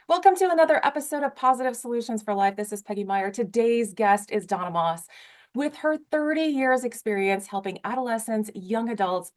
Welcome to another episode of Positive Solutions for Life. This is Peggy Meyer. Today's guest is Donna Moss. With her 30 years experience helping adolescents, young adults,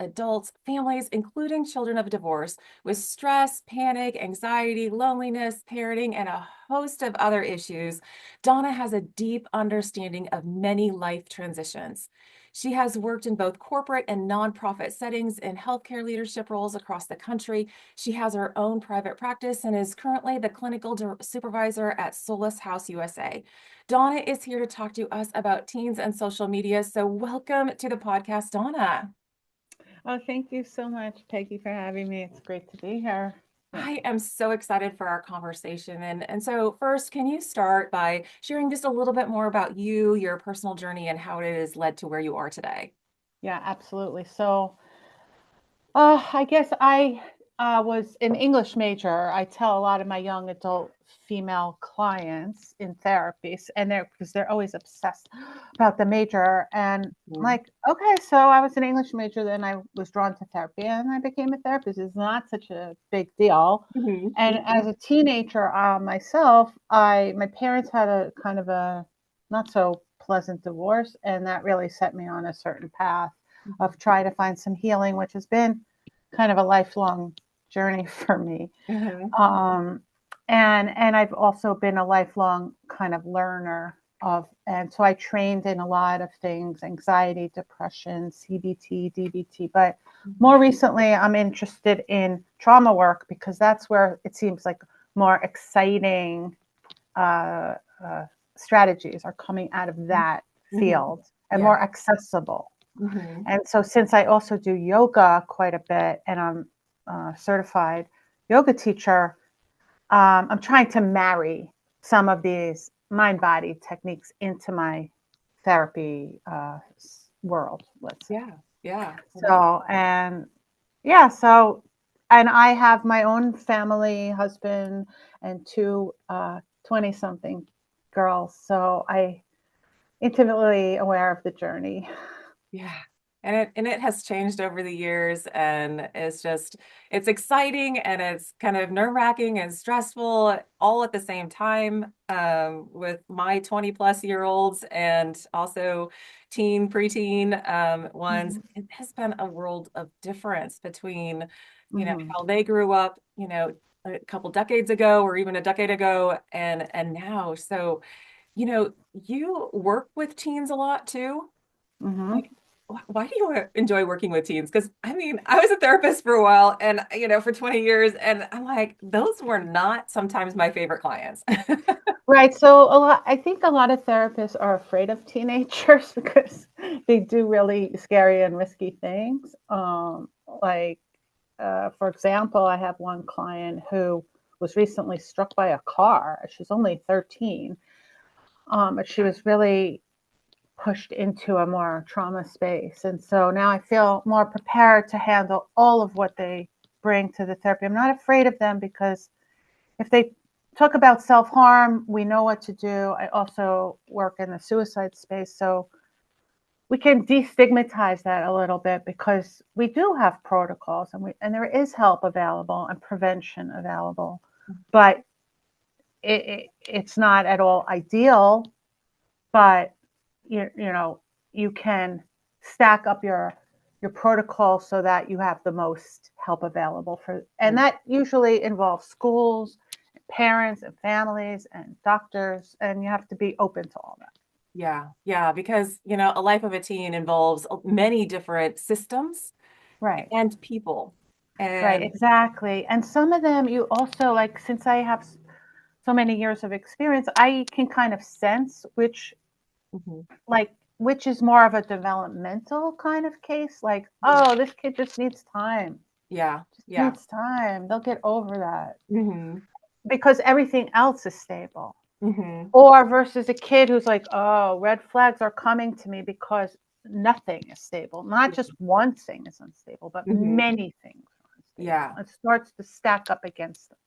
families, including children of divorce, with stress, panic, anxiety, loneliness, parenting, and a host of other issues, Donna has a deep understanding of many life transitions. She has worked in both corporate and nonprofit settings in healthcare leadership roles across the country. She has her own private practice and is currently the clinical supervisor at Solace House USA. Donna is here to talk to us about teens and social media. So, welcome to the podcast, Donna. Oh, thank you so much, Peggy, for having me. It's great to be here. Yeah. I am so excited for our conversation. And so, first, can you start by sharing just a little bit more about you, your personal journey, and how it has led to where you are today? Yeah, absolutely. I guess I was an English major. I tell a lot of my young adult female clients in therapies, and they're always obsessed about the major. And I'm Mhm. like, okay, so I was an English major, then I was drawn to therapy, and I became a therapist. It's not such a big deal. Mhm. And as a teenager myself, I my parents had a kind of a not so pleasant divorce, and that really set me on a certain path Mhm. of trying to find some healing, which has been kind of a lifelong journey for me. Mhm. Um, and I've also been a lifelong kind of learner and so I trained in a lot of things, anxiety, depression, CBT, DBT, but Mhm. more recently I'm interested in trauma work because that's where it seems like more exciting uh, uh, strategies are coming out of that Mhm. field and Yeah. more accessible. Mhm. And so, since I also do yoga quite a bit and I'm a certified yoga teacher, I'm trying to marry some of these mind body techniques into my therapy world, let's say. Yeah. Yeah. Well, that's So, and yeah, so, and I have my own family, husband, and two 20 something girls. So, I intimately aware of the journey. yeah. And it has changed over the years, and it's exciting and it's kind of nerve-wracking and stressful all at the same time, with my 20 plus year olds and also preteen ones. Hmm. It has been a world of difference between, Hmm. how they grew up, a couple decades ago or even a decade ago and now. So, you work with teens a lot too. Hmm. Like, why do you enjoy working with teens? Because I mean, I was a therapist for a while and, for 20 years, and I'm like, those were not sometimes my favorite clients. Right. So I think a lot of therapists are afraid of teenagers because they do really scary and risky things. For example, I have one client who was recently struck by a car. She's only 13, but she was really pushed into a more trauma space. And so now I feel more prepared to handle all of what they bring to the therapy. I'm not afraid of them because if they talk about self harm, we know what to do. I also work in the suicide space, so we can destigmatize that a little bit because we do have protocols and there is help available and prevention available, but it's not at all ideal. But you know you can stack up your protocol so that you have the most help available for, and that usually involves schools, parents and families and doctors, and you have to be open to all that. Yeah, yeah, because, a life of a teen involves many different systems Right. and people. Right, And exactly. And some of them you also, like, since I have so many years of experience, I can kind of sense Mhm. like which is more of a developmental kind of case, like, oh, this kid just needs time. Yeah, Just yeah. needs time. They'll get over that Hmm. because everything else is stable. Hmm. Or versus a kid who's like, oh, red flags are coming to me because nothing is stable. Not just one thing is unstable, but Hmm. many things are unstable. Yeah. It starts to stack up against them.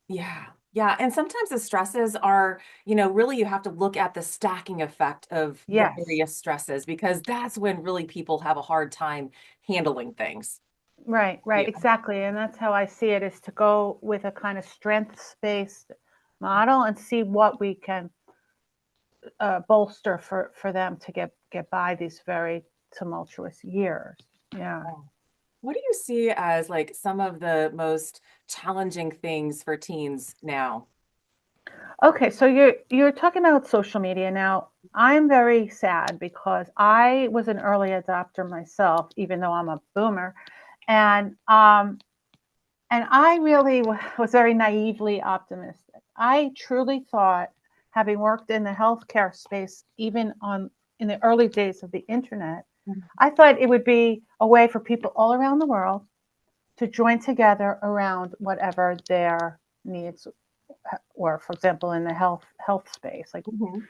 Yeah. Yeah. And sometimes the stresses are, really you have to look at the stacking effect of the Yes. various stresses because that's when really people have a hard time handling things. Right, Yeah. right, exactly. And that's how I see it, is to go with a kind of strengths based model and see what we can bolster for them to get by these very tumultuous years. Yeah. Oh. What do you see as like some of the most challenging things for teens now? Okay, so you're talking about social media now. I'm very sad because I was an early adopter myself, even though I'm a boomer, and I really was very naively optimistic. I truly thought, having worked in the healthcare space, even in the early days of the internet, Mhm. I thought it would be a way for people all around the world to join together around whatever their needs were. For example, in the health space, like. Mhm.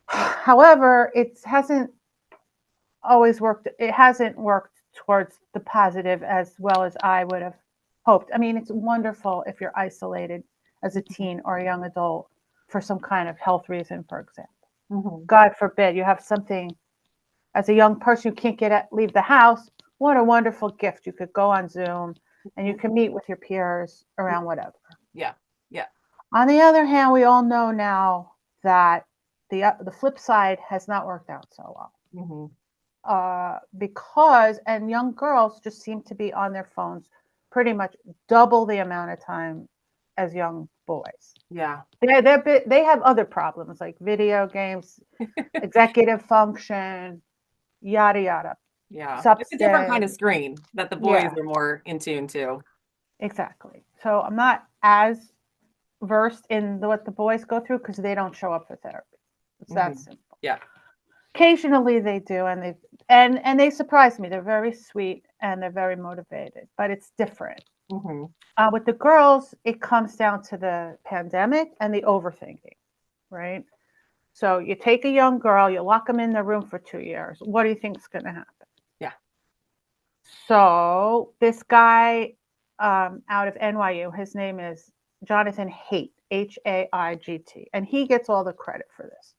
However, it hasn't always worked. It hasn't worked towards the positive as well as I would have hoped. I mean, it's wonderful if you're isolated as a teen or a young adult for some kind of health reason, for example. Mhm. God forbid you have something as a young person who can't leave the house. What a wonderful gift. You could go on Zoom and you Mhm. can meet with your peers around whatever. Yeah. Yeah. On the other hand, we all know now that the flip side has not worked out so well. Mhm. Because and young girls just seem to be on their phones pretty much double the amount of time as young boys. Yeah. They have other problems like video games, executive function, yada yada, Yeah. It's a different kind of substance. screen that the boys Yeah, are more in tune to. exactly. So I'm not as versed in what the boys go through because they don't show up for therapy. It's that Mhm. simple. Yeah. Occasionally they do, and they surprise me. They're very sweet and they're very motivated, but it's different. Mhm. With the girls, it comes down to the pandemic and the overthinking, right? So you take a young girl, you lock them in their room for 2 years. What do you think is going to happen? Yeah. So this guy out of NYU, his name is Jonathan Haidt, Haigt, and he gets all the credit for this.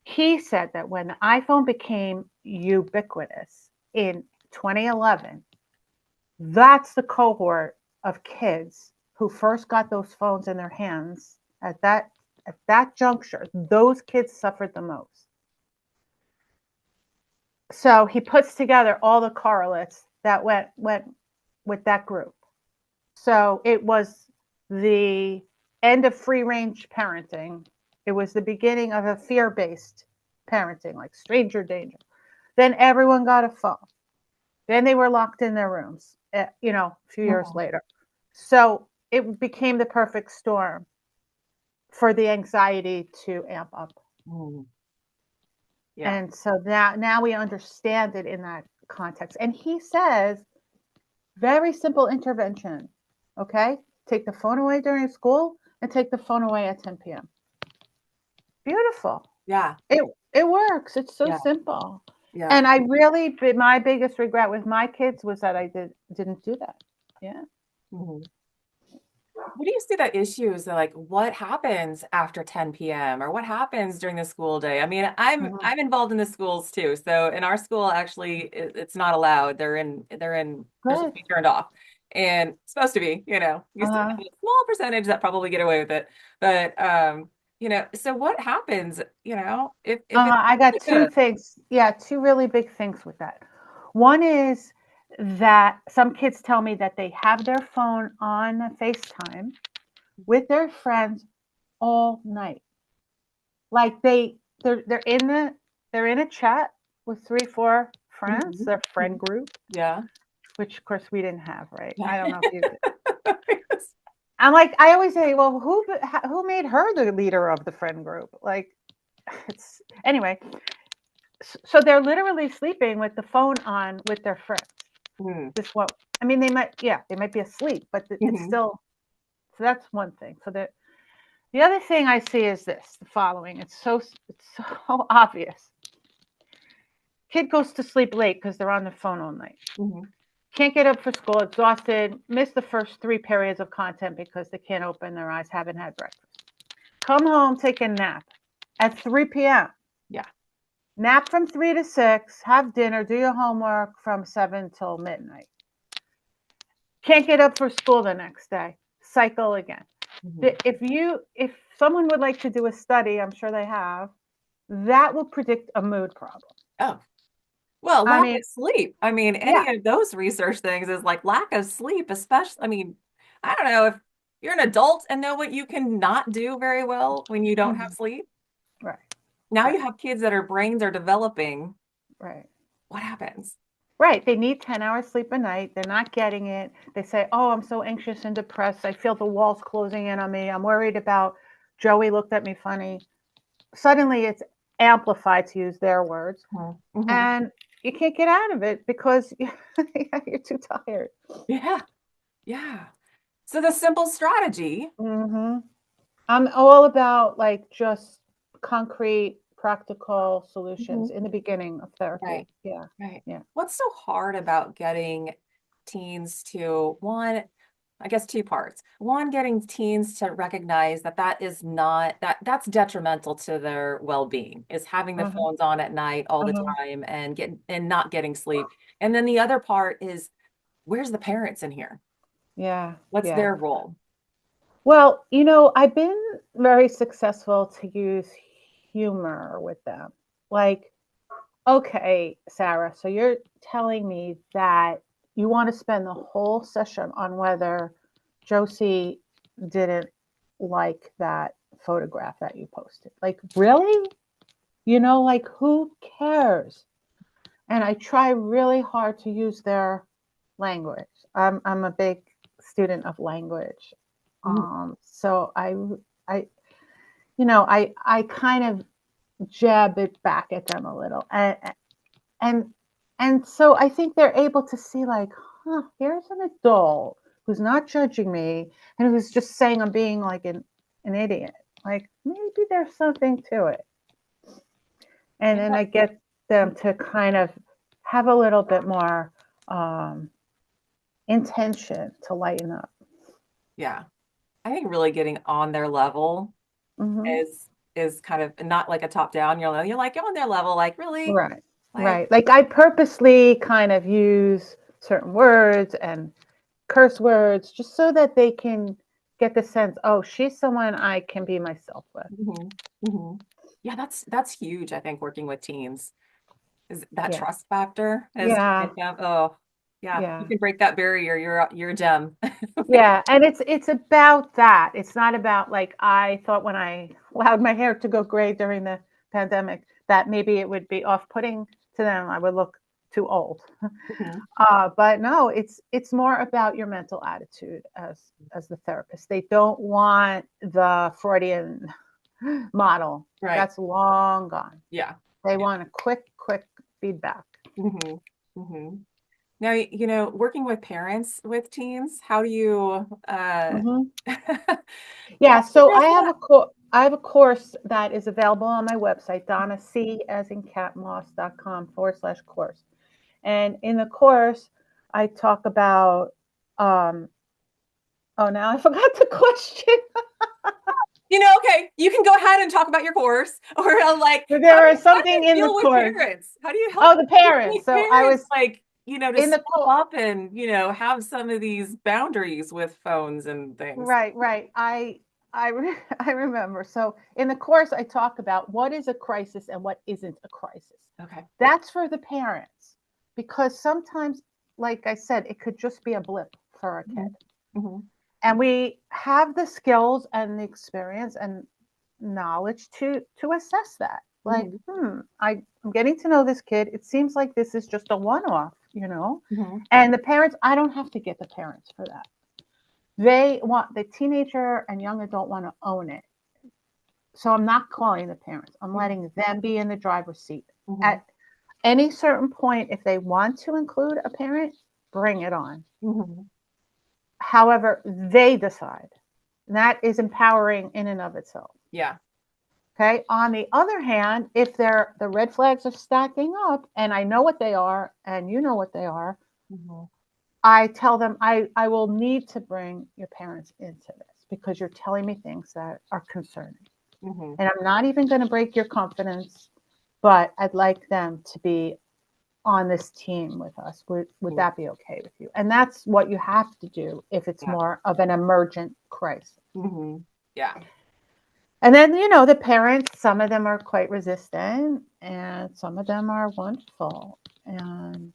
He said that when the iPhone became ubiquitous in 2011, that's the cohort of kids who first got those phones in their hands at that juncture. Those kids suffered the most. So he puts together all the correlates that went with that group. So it was the end of free range parenting. It was the beginning of a fear based parenting, like stranger danger. Then everyone got a phone. Then they were locked in their rooms, a few years Mhm. later. So it became the perfect storm for the anxiety to amp up. Mhm. Yeah. And so now we understand it in that context. And he says, very simple intervention. Okay. Take the phone away during school and take the phone away at 10 p.m. Beautiful. Yeah. It works. It's so Yeah. simple. Yeah. And my biggest regret with my kids was that I didn't do that. Yeah. Mhm. What do you see the issues like what happens after 10 p.m. or what happens during the school day? I mean, I'm Mhm. I'm involved in the schools too. So in our school, actually, it's not allowed. They're supposed to Good. be turned off. And it's supposed to be, you still Uh-huh. have a small percentage that probably get away with it. But so what happens, if it's I got like two things. Yeah, two really big things with that. One is that some kids tell me that they have their phone on FaceTime with their friends all night. Like they're in a chat with 3, 4 friends, Mhm. their friend Mhm. group, Yeah. which of course we didn't have, right? Yeah. I don't know if you did. I'm like, I always say, well, who made her the leader of the friend group? Like, it's anyway. So they're literally sleeping with the phone on with their friends. Mhm. This what I mean. They might be asleep, but it's Mhm. still. So that's one thing. So the other thing I see is the following. It's so obvious. Kid goes to sleep late because they're on the phone all night. Mhm. Can't get up for school, exhausted, miss the first 3 periods of content because they can't open their eyes, haven't had breakfast. Come home, take a nap at 3 p.m. Yeah. Nap from 3 to 6, have dinner, do your homework from 7 till midnight. Can't get up for school the next day. Cycle again. Mhm. If someone would like to do a study, I'm sure they have, that will predict a mood problem. Oh, well, I lack mean, of sleep. I mean, yeah. any of those research things is like lack of sleep, especially. I mean, I don't know if you're an adult and know what you can not do very well when you don't have Mhm. sleep. Right, Now you right, have kids that are brains are developing. right. What happens? Right. They need 10 hours sleep a night. They're not getting it. They say, "Oh, I'm so anxious and depressed. I feel the walls closing in on me. I'm worried about Joey looked at me funny." Suddenly it's amplified, to use their words, Mm-hmm. and you can't get out of it because you're too tired. Yeah, yeah. So the simple strategy. Hmm. I'm all about like just concrete, practical solutions Mhm. in the beginning of Right. therapy. Yeah. Right. Yeah. What's so hard about getting teens to one, I guess two parts. One, getting teens to recognize that that is not that's detrimental to their well-being, is having the Uh-huh. phones on at night all the Uh-huh. time and not getting sleep. And then the other part is where's the parents in here? Yeah. What's Yeah. their role? Well, I've been very successful to use humor with them. Like, okay, Sarah, so you're telling me that you want to spend the whole session on whether Josie didn't like that photograph that you posted. Like, really? Like, who cares? And I try really hard to use their language. I'm a big student of language. Mhm. So I I kind of jab it back at them a little, and and so I think they're able to see like, huh, here's an adult who's not judging me and who's just saying I'm being like an idiot. Like maybe there's something to it, and then Yeah. I get them to kind of have a little bit more um, intention to lighten up. Yeah. I think really getting on their level Hmm. is kind of not like a top down. You're like on their level, like really, Right, like right. Like I purposely kind of use certain words and curse words just so that they can get the sense, oh, she's someone I can be myself with. mhm, mhm. Yeah, that's huge. I think working with teens is that Yeah, trust factor is to yeah, get them. Oh, yeah, you yeah, can break that barrier. You're a gem. yeah. And it's about that. It's not about like I thought when I allowed my hair to go gray during the pandemic that maybe it would be off-putting to them. I would look too old. Mhm. But no, it's more about your mental attitude as the therapist. They don't want the Freudian model. Right. That's long gone. Yeah. They Yeah. want a quick feedback. hmm hmm Now, working with parents with teens, how do you Hmm. how Yeah, do you so address that? I have a course that is available on my website, Donna C as in catmoss.com/course. And in the course, I talk about oh, now I forgot the question. Okay, you can go ahead and talk about your course, or like, There is how do you something in the deal with course. parents? How do you help Oh, the parents. make So I parents was like, to in the step course. up and, have some of these boundaries with phones and things? Right, right. I remember. So in the course, I talk about what is a crisis and what isn't a crisis. Okay. That's for the parents because sometimes, like I said, it could just be a blip for a kid, hmm hmm and we have the skills and the experience and knowledge to assess that. Like, hmm I'm getting to know this kid. It seems like this is just a one-off. hmm And the parents, I don't have to get the parents for that. They want the teenager and young adult want to own it. So I'm not calling the parents. I'm letting them be in the driver's seat. hmm At any certain point, if they want to include a parent, bring it on. hmm However, they decide. And that is empowering in and of itself. Yeah. Okay. On the other hand, if the red flags are stacking up and I know what they are and you know what they are, hmm I tell them I will need to bring your parents into this because you're telling me things that are concerning. hmm And I'm not even going to break your confidence, but I'd like them to be on this team with us. Would that be okay with you? And that's what you have to do if it's Yeah. more of an emergent Christ. Yeah. And then, the parents, some of them are quite resistant and some of them are wonderful. And,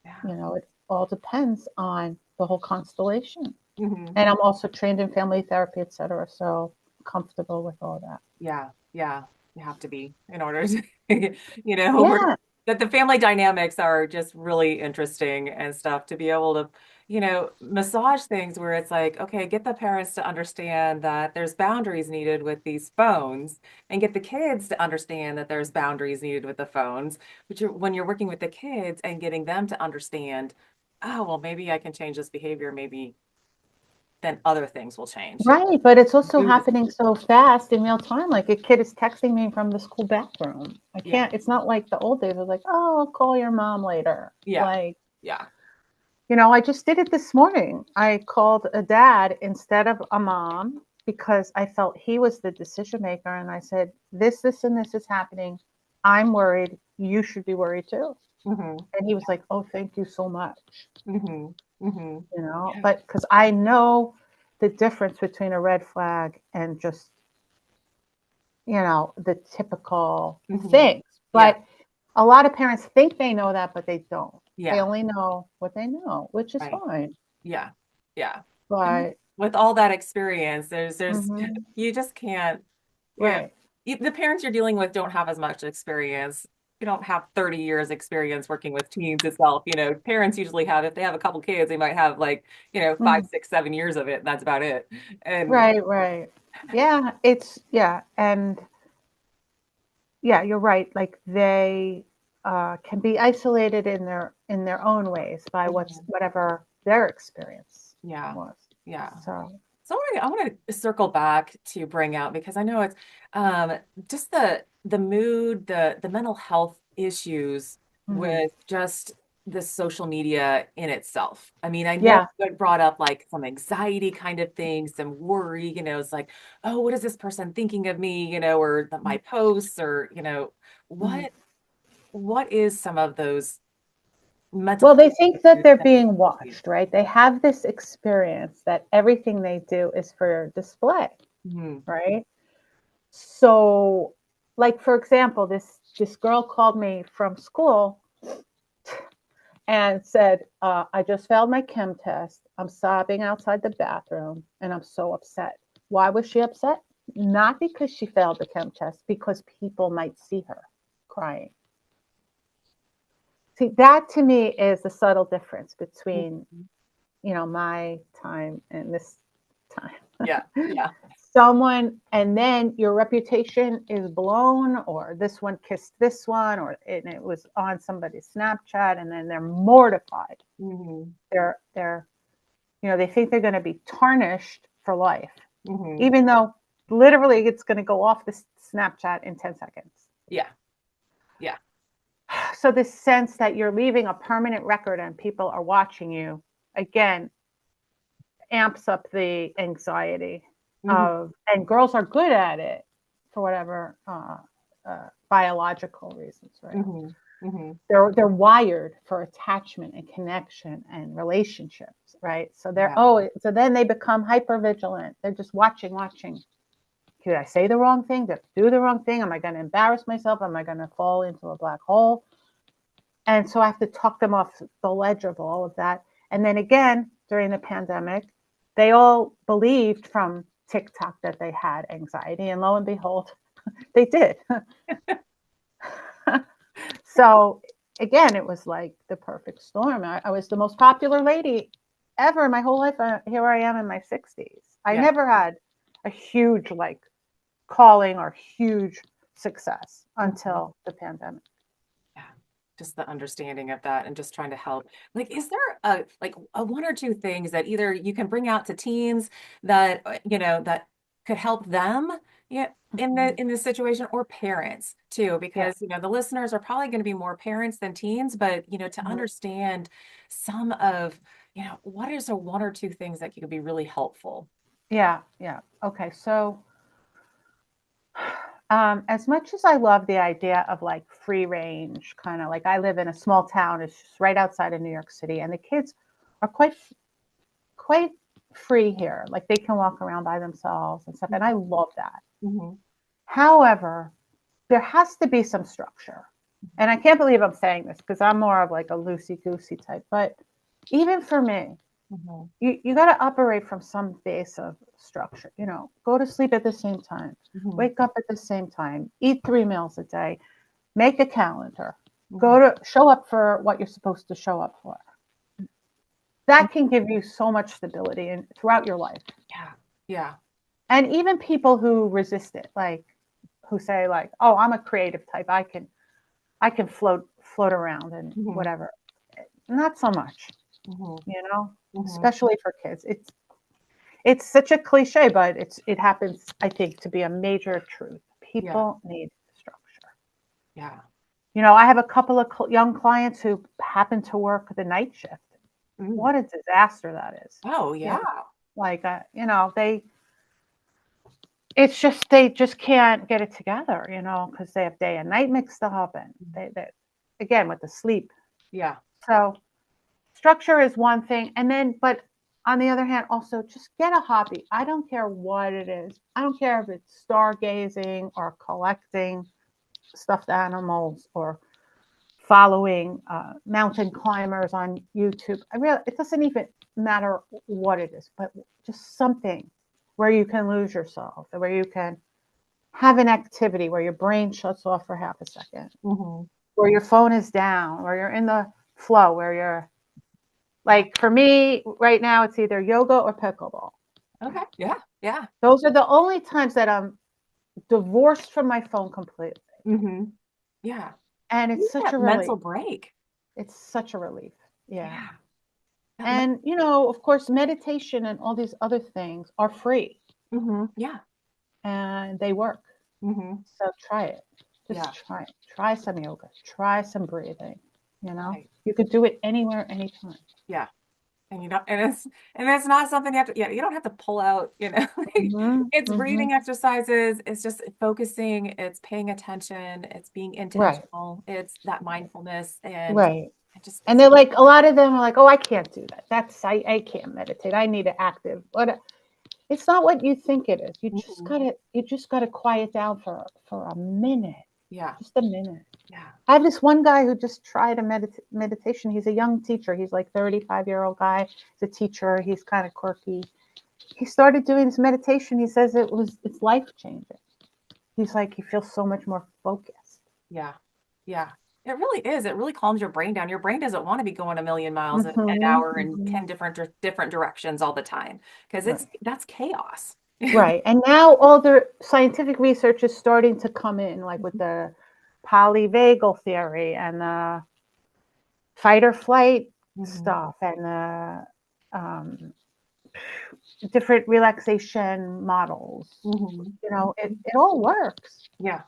Yeah. it all depends on the whole constellation. hmm And I'm also trained in family therapy, et cetera. So comfortable with all that. Yeah. Yeah. You have to be in order to, we're Yeah. that the family dynamics are just really interesting and stuff to be able to, massage things where it's like, okay, get the parents to understand that there's boundaries needed with these phones and get the kids to understand that there's boundaries needed with the phones, which when you're working with the kids and getting them to understand, oh, well, maybe I can change this behavior, maybe then other things will change. Right. But it's also Mood is- happening so fast in real time. Like a kid is texting me from the school bathroom. I Yeah. can't, it's not like the old days. It was like, oh, I'll call your mom later. Yeah. Like, Yeah. I just did it this morning. I called a dad instead of a mom because I felt he was the decision maker. And I said, this, and this is happening. I'm worried. You should be worried too. hmm And he was like, oh, thank you so much. hmm hmm Yeah. But because I know the difference between a red flag and just, the typical hmm things. Yeah. But a lot of parents think they know that, but they don't. They Yeah. only know what they know, which is Right. fine. Yeah. Yeah. And But with all that experience, there's mhm, you just can't, yeah. right. The parents you're dealing with don't have as much experience. You don't have 30 years experience working with teens itself. Parents usually have, if they have a couple kids, they might have like, five, Mhm. 6, 7 years of it, and that's about it. And Right, right. Yeah, yeah. And yeah, you're right. Like they can be isolated in their own ways by Mhm. whatever their experience Yeah. was. Yeah. So So I want to circle back to bring out because I know it's um just the mood, the mental health issues mhm. with just the social media in itself. I mean, I know Yeah. it brought up like some anxiety kind of things, some worry, it's like, oh, what is this person thinking of me, or my posts or, Mhm. what is some of those mental Well, health they think that issues they're that being you? watched, right? They have this experience that everything they do is for display, Mhm. right? So, like for example, this girl called me from school and said, I just failed my chem test. I'm sobbing outside the bathroom and I'm so upset. Why was she upset? Not because she failed the chem test, because people might see her crying. See, that to me is the subtle difference between, Mhm. my time and this time. Yeah, yeah. Someone, and then your reputation is blown, or this one kissed this one, or it was on somebody's Snapchat, and then they're mortified. hmm They're they think they're going to be tarnished for life, hmm even though literally it's going to go off the Snapchat in 10 seconds. Yeah, yeah. So this sense that you're leaving a permanent record and people are watching you, again, amps up the anxiety hmm of, and girls are good at it for whatever biological reasons, right? hmm hmm They're wired for attachment and connection and relationships, right? So Yeah. so then they become hyper vigilant. They're just watching. Did I say the wrong thing? Did I do the wrong thing? Am I going to embarrass myself? Am I going to fall into a black hole? And so I have to talk them off the ledge of all of that. And then again, during the pandemic, they all believed from TikTok that they had anxiety, and lo and behold, they did. So again, it was like the perfect storm. I was the most popular lady ever in my whole life. Here I am in my 60s. I Yeah. never had a huge calling or huge success hmm until the pandemic. Yeah. Just the understanding of that and just trying to help. Like, is there a one or two things that either you can bring out to teens that, that could help them, yeah, in Mhm. this situation, or parents too, Yeah. because, the listeners are probably going to be more parents than teens, but, to Mhm. understand some of, what is a one or two things that could be really helpful? Yeah. Yeah. Okay. So as much as I love the idea of free range, kind of like I live in a small town, it's just right outside of New York City, and the kids are quite free here. Like they can walk around by themselves and stuff. And I love that. Mm-hmm. However, there has to be some structure. And I can't believe I'm saying this because I'm more of like a loosey-goosey type. But even for me, Mm-hmm. you got to operate from some base of structure. Go to sleep at the same time, Mm-hmm. wake up at the same time, eat 3 meals a day, make a calendar, Mm-hmm. show up for what you're supposed to show up for. That can give you so much stability and throughout your life. Yeah. Yeah. And even people who resist it, like who say like, "Oh, I'm a creative type. I can float around and Mm-hmm. whatever." Not so much, Mm-hmm. Mm-hmm. especially for kids. It's such a cliche, but it happens, I think, to be a major truth. Yeah. People need structure. Yeah. I have a couple of young clients who happen to work the night shift. Mm. What a disaster that is. Oh, yeah. Like, it's just, they just can't get it together, because they have day and night mixed up and they again, with the sleep. Yeah. So structure is one thing. And then, but on the other hand, also just get a hobby. I don't care what it is. I don't care if it's stargazing or collecting stuffed animals or following mountain climbers on YouTube. It doesn't even matter what it is, but just something where you can lose yourself, where you can have an activity where your brain shuts off for half a second, Mm-hmm. where your phone is down, where you're in the flow, where you're like, for me right now, it's either yoga or pickleball. Okay. Yeah. Yeah. Those are the only times that I'm divorced from my phone completely. Mm-hmm. Yeah. And You it's such that a mental relief. break. It's such a relief. Yeah. Yeah. That men- And, of course, meditation and all these other things are free mm-hmm. Yeah. and they work. Mm-hmm. So try it. Yeah. Just try it. Try some yoga. Try some breathing. Right. You could do it anywhere, anytime. Yeah. And you don't, and it's not something you have to, yeah, you don't have to pull out, like, Mm-hmm. it's Mm-hmm. breathing exercises. It's just focusing, it's paying attention, it's being Right. intentional, it's that mindfulness and Right. it just, And they're like, a lot of them are like, oh, I can't do that. I can't meditate. I need an active. But it's not what you think it is. Mhm. You just gotta quiet down for a minute. Yeah. Just a minute. Yeah. I have this one guy who just tried a meditation. He's a young teacher. He's like 35-year-old guy. He's a teacher. He's kind of quirky. He started doing this meditation. He says it's life changing. He's like, he feels so much more focused. Yeah. Yeah. It really is. It really calms your brain down. Your brain doesn't want to be going a million miles an Mm-hmm, hour in mm-hmm. 10 different directions all the time because Right. that's chaos. Right. And now all the scientific research is starting to come in, like with the polyvagal theory and the fight or flight Mhm. stuff and the um, different relaxation models. Mhm. It all works. Yeah,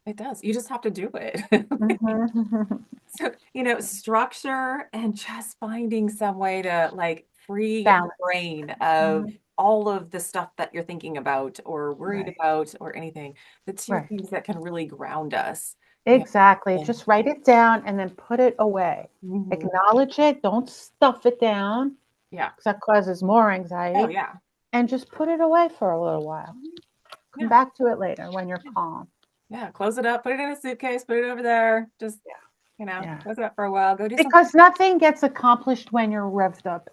it does. You just have to do it. Mm-hmm. So, structure and just finding some way to like free your Balance. brain of Mhm. all of the stuff that you're thinking about or worried Right. about or anything. The two Right. things that can really ground us. Yeah. Exactly. And Just write it down and then put it away. mhm. Acknowledge it. Don't stuff it down Yeah. because that causes more Oh, anxiety. yeah. And just put it away for a little while. Come Yeah. back to it later when you're calm. Yeah. Close it up, put it in a suitcase, put it over there. Just, Yeah. close it up for a while. Go do something. Because nothing gets accomplished when you're revved up.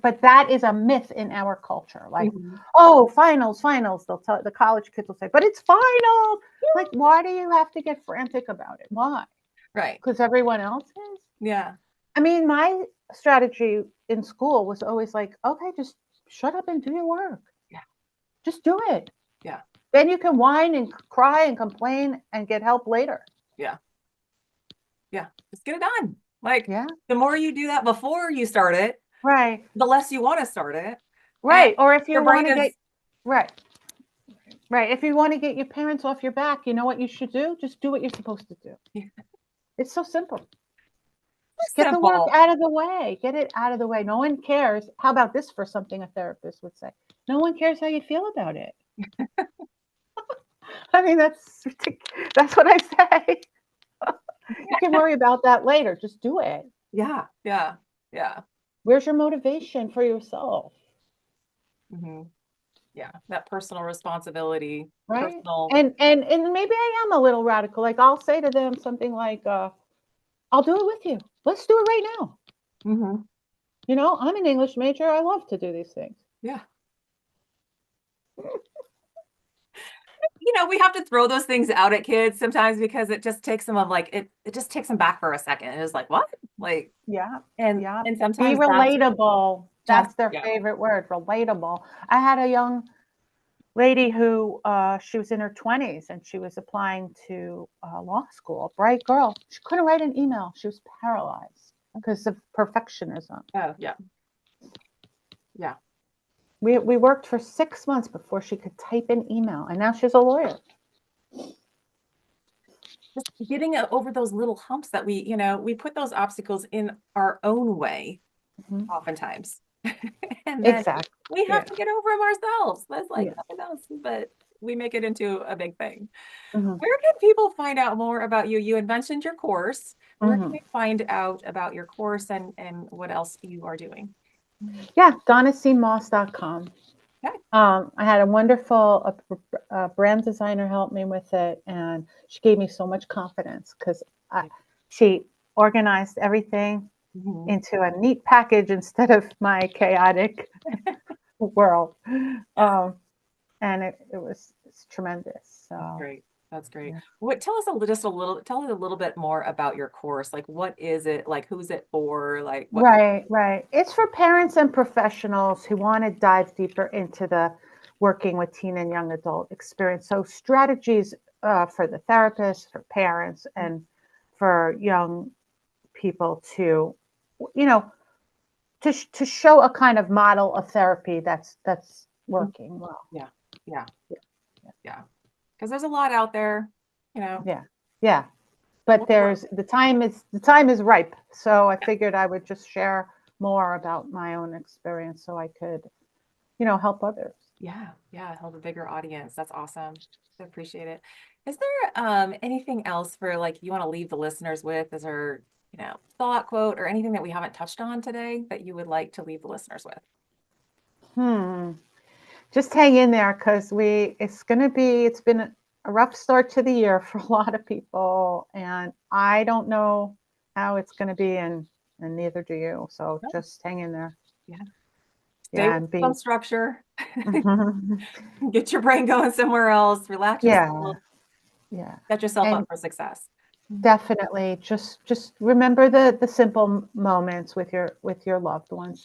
But that is a myth in our culture. Like, Mhm. oh, finals. They'll tell the college kids will say, but it's final. Like, why do you have to get frantic about it? Why? Right. Because everyone else is. Yeah. I mean, my strategy in school was always like, okay, just shut up and do your work. Yeah. Just do it. Yeah. Then you can whine and cry and complain and get help later. Yeah. Yeah. Just get it done. Like Yeah. the more you do that before you start it, Right. the less you want to start it. And Right. Or if you your want brain to get, is, right. Right. If you want to get your parents off your back, you know what you should do? Just do what you're supposed to do. It's so simple. Just get the work simple. out of the way. Get it out of the way. No one cares. How about this for something a therapist would say? No one cares how you feel about it. I mean, that's ridiculous. That's what I say. You can worry about that later. Just do it. Yeah. Yeah. Yeah. Where's your motivation for yourself? hmm Yeah. That personal responsibility, right? personal. And maybe I am a little radical. Like I'll say to them something like, "I'll do it with you. Let's do it right now." hmm You know, I'm an English major. I love to do these things. Yeah. We have to throw those things out at kids sometimes because it just takes them of like it just takes them back for a second. And it's like, what? Like, Yeah, and yeah. and Be sometimes that's relatable. just, That's their yeah. favorite word, relatable. I had a young lady who she was in her 20s and she was applying to law school. Bright girl. She couldn't write an email. She was paralyzed because of perfectionism. Oh, yeah. Yeah. We worked for 6 months before she could type an email, and now she's a lawyer. Just getting over those little humps that we put those obstacles in our own way Mhm. oftentimes. And then Exactly. we have Yeah. to get over them ourselves. That's like Yeah. nothing else, but we make it into a big thing. Hmm. Where can people find out more about you? You had mentioned your course. Where can Hmm. they find out about your course and what else you are doing? Yeah. DonnaCMoss.com. Okay. I had a wonderful brand designer help me with it, and she gave me so much confidence because she organized everything Mhm. into a neat package instead of my chaotic world. Um, and it's tremendous. That's So great. That's great. yeah. What tell us tell us a little bit more about your course. Like what is it? Like who's it for? Like what Right, right. It's for parents and professionals who want to dive deeper into the working with teen and young adult experience. So strategies for the therapists, for parents, and for young people to, you know, to show a kind of model of therapy that's working well. Yeah. Yeah. Yeah, Yeah. Because there's a lot out there, you know. yeah, yeah. But What- the time is ripe. So I figured I would just share more about my own experience so I could, help others. Yeah, yeah, help a bigger audience. That's awesome. I appreciate it. Is there anything else for like you want to leave the listeners with? Is there, thought, quote, or anything that we haven't touched on today that you would like to leave the listeners with? Hmm. Just hang in there because it's been a rough start to the year for a lot of people. And I don't know how it's going to be, and neither do you. So Oh, just hang in there. yeah. Stay Yeah. with And be, some structure. Mhm. Get your brain going somewhere else. Relax Yeah. yourself. Yeah. Set yourself up And for success. definitely just remember the simple moments with your loved ones.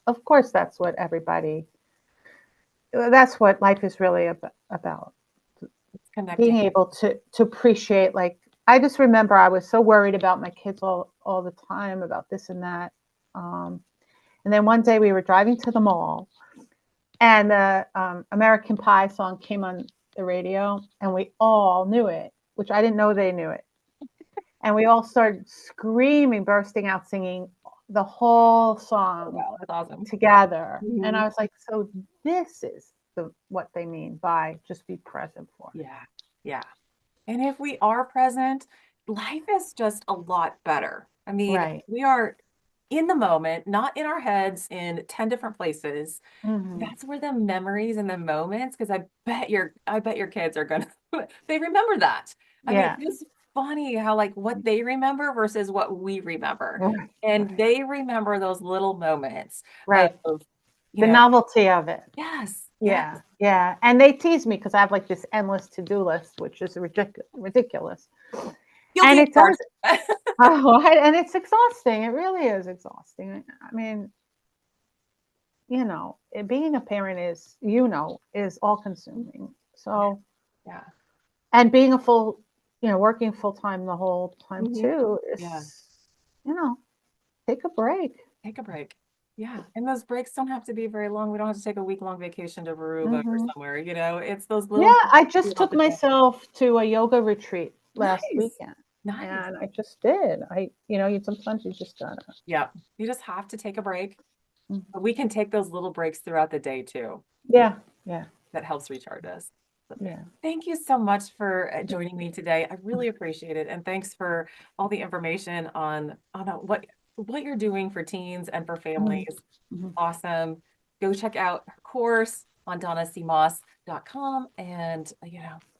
Of course, that's what life is really about. It's connecting. Being able to appreciate, like, I just remember I was so worried about my kids all the time about this and that. And then one day we were driving to the mall and the American Pie song came on the radio and we all knew it, which I didn't know they knew it. And we all started screaming, bursting out, singing the whole Oh, song wow, that's awesome. together. And Mhm. I was like, so this is what they mean by just be present for me. Yeah, yeah. And if we are present, life is just a lot better. I mean, Right. we are in the moment, not in our heads in 10 different places. Hmm. That's where the memories and the moments, because I bet your kids are gonna they remember that. I mean, Yeah. it's funny how like what they remember versus what we remember. Right. And Right. they remember those little moments Right. of, you The know, novelty of it. yes, yes. Yeah. Yeah. And they tease me because I have like this endless to-do list, which is ridiculous. And Guilty as it charged. does. Oh, and it's exhausting. It really is exhausting. I mean, being a parent is all consuming. So, Yeah. and being working full time the whole time Mhm. too Yeah. is, you know, take a break. Take a break. Yeah. And those breaks don't have to be very long. We don't have to take a week-long vacation to Aruba or Hmm. somewhere. It's those Yeah, little I things just throughout took the day. myself to a yoga retreat last Nice. weekend, Nice. and I just did. You sometimes you just gotta. Yeah. You just have to take a break. Mhm. But we can take those little breaks throughout the day too. Yeah, yeah, That helps recharge us. So yeah. thank you so much for joining me today. I really appreciate it. And thanks for all the information on what you're doing for teens and for Mhm. families. Mhm. Awesome. go check out her course on donnacmoss.com and,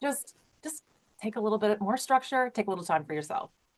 just take a little bit more structure, take a little time for yourself.